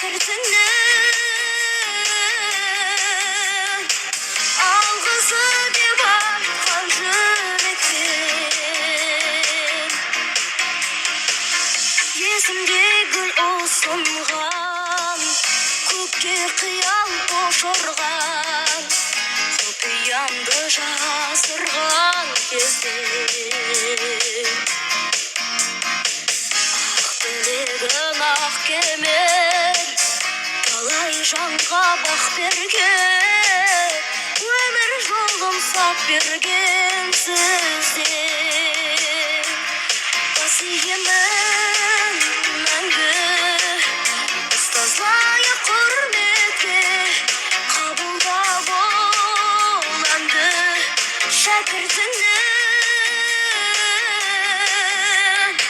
бақытыңның алғысы деп айтқан жүректен. Есімде гүл ұсынған, көкке қиял ұшырған, құпиямды жасырған кезде ақ тілегің ақ кемел талай жанға бақ берген, өмір жолын сап берген сізден. Бас иемін